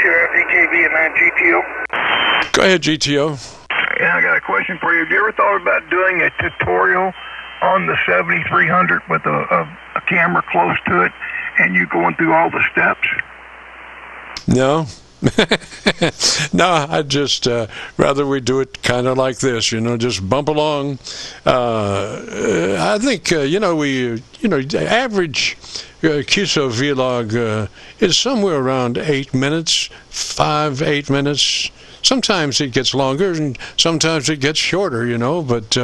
Vkv and 9GTO. Go ahead, GTO. Yeah, I got a question for you. Have you ever thought about doing a tutorial on the 7300 with a camera close to it and you going through all the steps? No. No, I'd just rather we do it kind of like this, just bump along. I think, the average Qso-Vlog is somewhere around 8 minutes, 8 minutes. Sometimes it gets longer and sometimes it gets shorter, but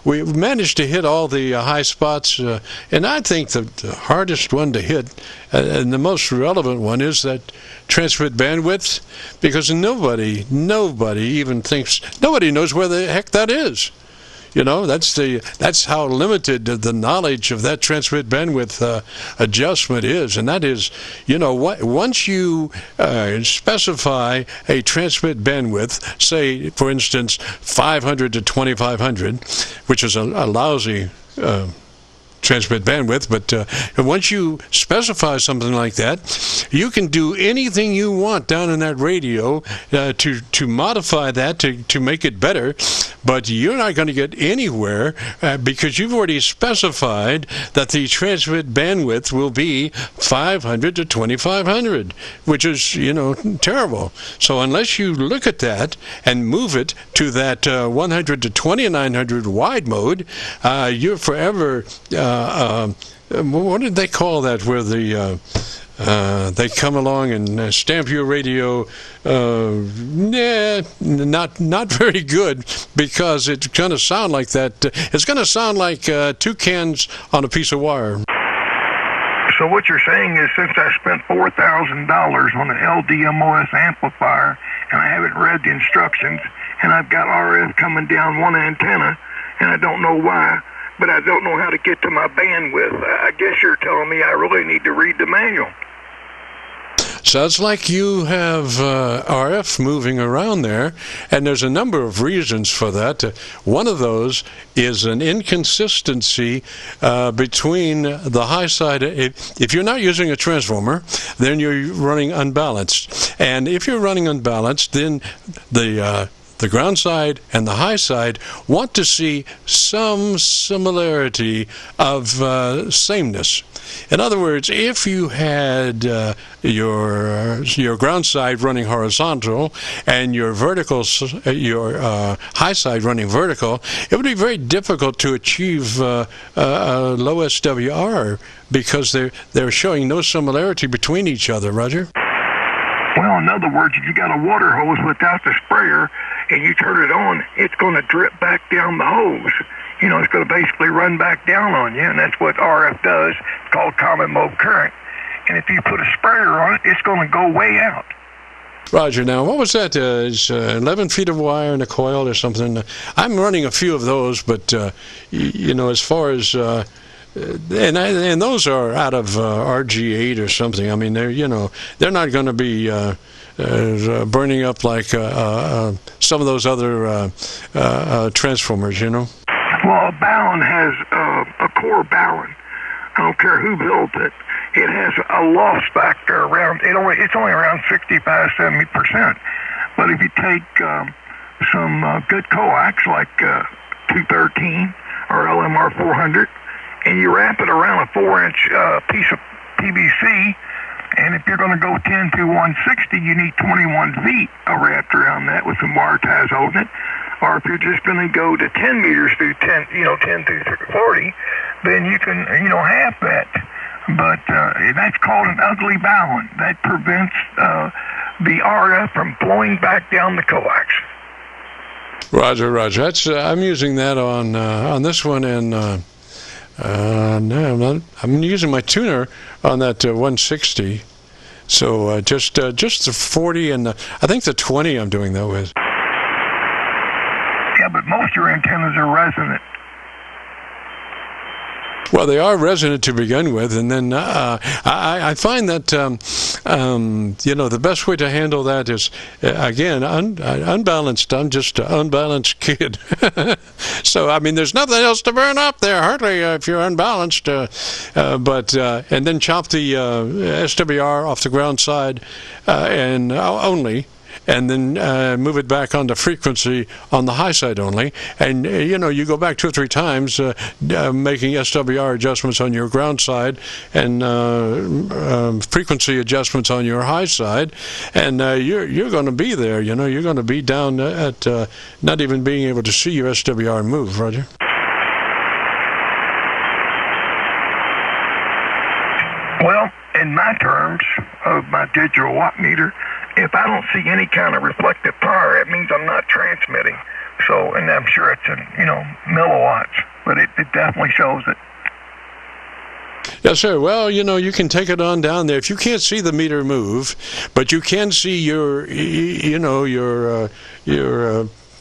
we managed to hit all the high spots. And I think the hardest one to hit and the most relevant one is that transmit bandwidth, because nobody even thinks, nobody knows where the heck that is. That's how limited the knowledge of that transmit bandwidth adjustment is, and that is, once you specify a transmit bandwidth, say for instance 500 to 2500, which is a lousy transmit bandwidth, but once you specify something like that, you can do anything you want down in that radio to modify that to make it better, but you're not going to get anywhere because you've already specified that the transmit bandwidth will be 500 to 2500, which is, terrible. So unless you look at that and move it to that 100 to 2900 wide mode, you're forever what did they call that, where they come along and stamp your radio? Not very good, because it's going to sound like that. It's going to sound like two cans on a piece of wire. So what you're saying is, since I spent $4,000 on an LDMOS amplifier and I haven't read the instructions, and I've got RF coming down one antenna, and I don't know why, but I don't know how to get to my bandwidth, I guess you're telling me I really need to read the manual. Sounds like you have RF moving around there, and there's a number of reasons for that. One of those is an inconsistency between the high side. If you're not using a transformer, then you're running unbalanced. And if you're running unbalanced, then the ground side and the high side want to see some similarity of sameness. In other words, if you had your ground side running horizontal and your high side running vertical, it would be very difficult to achieve low SWR, because they're showing no similarity between each other. Roger? Well, in other words, if you got a water hose without the sprayer and you turn it on, it's going to drip back down the hose. It's going to basically run back down on you, and that's what RF does. It's called common mode current. And if you put a sprayer on it, it's going to go way out. Roger. Now, what was that? Is 11 feet of wire in a coil or something? I'm running a few of those, but, as far as... and those are out of RG8 or something. I mean, they're not going to be burning up like some of those other transformers, Well, a balun has a core balun. I don't care who built it. It has a loss factor around. It's only around 65-70%. But if you take some good coax like 213 or LMR 400, and you wrap it around a 4-inch piece of PVC, and if you're going to go 10 to 160, you need 21 feet wrapped around that with some wire ties holding it. Or if you're just going to go to 10 meters through 10 through 40, then you can, half that. But that's called an ugly balun. That prevents the RF from flowing back down the coax. Roger. That's I'm using that on this one, and no, I'm not. I'm using my tuner on that 160. So just the 40 and I think the 20 I'm doing that with. Yeah, but most of your antennas are resonant. Well, they are resonant to begin with, and then I find that you know, the best way to handle that is again unbalanced. I'm just an unbalanced kid, so I mean, there's nothing else to burn up there, hardly, if you're unbalanced. But and then chop the SWR off the ground side and only. And then move it back onto frequency on the high side only. And, you know, you go back 2 or 3 times making SWR adjustments on your ground side and frequency adjustments on your high side. And you're going to be there, you know. You're going to be down at not even being able to see your SWR move, Roger. Well, in my terms of my digital watt meter, if I don't see any kind of reflective power, it means I'm not transmitting. So, and I'm sure it's in, you know, milliwatts, but it definitely shows it. Yes, sir. Well, you know, you can take it on down there. If you can't see the meter move, but you can see your, you know, your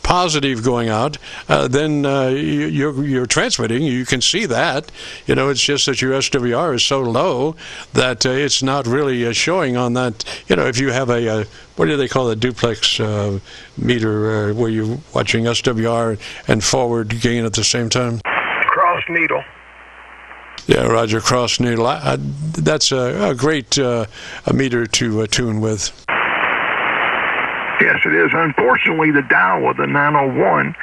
positive going out, then you're transmitting. You can see that. You know, it's just that your SWR is so low that it's not really showing on that. You know, if you have a what do they call a duplex meter where you're watching SWR and forward gain at the same time? Cross needle. Yeah, Roger, cross needle. That's a great meter to tune with. Yes, it is. Unfortunately, the dial with the 901,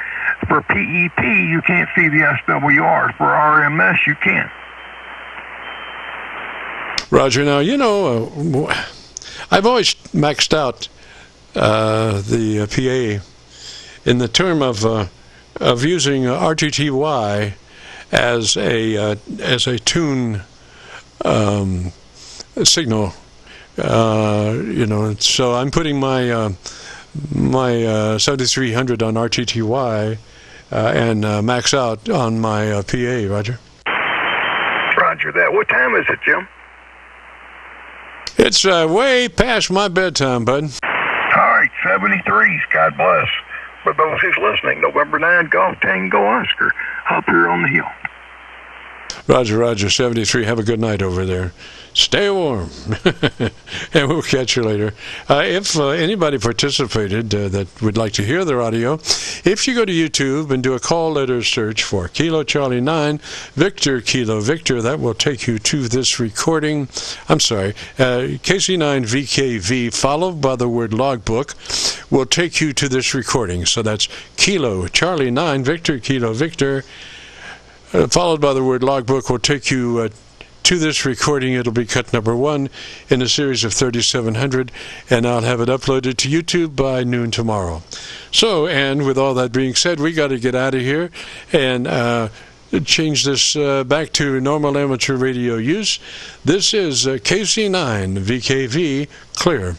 for PEP, you can't see the SWR. For RMS, you can. Roger, now, you know, I've always maxed out the PA in the term of using RTTY as a tune signal. You know, so I'm putting my 7300 on RTTY and max out on my PA, Roger. Roger that. What time is it, Jim? It's way past my bedtime, bud. All right, 73s. God bless. For those who's listening, November 9, Golf Tango Oscar, up here on the hill. Roger, 73. Have a good night over there. Stay warm. And we'll catch you later. If anybody participated that would like to hear the audio, if you go to YouTube and do a call letter search for Kilo Charlie 9, Victor Kilo Victor, that will take you to this recording. I'm sorry, Qso-Vlog, followed by the word logbook, will take you to this recording. So that's Kilo Charlie 9, Victor Kilo Victor, followed by the word logbook, will take you to this recording. It'll be cut number 1 in a series of 3700, and I'll have it uploaded to YouTube by noon tomorrow. So, and with all that being said, we got to get out of here and change this back to normal amateur radio use. This is Qso-Vlog, Clear.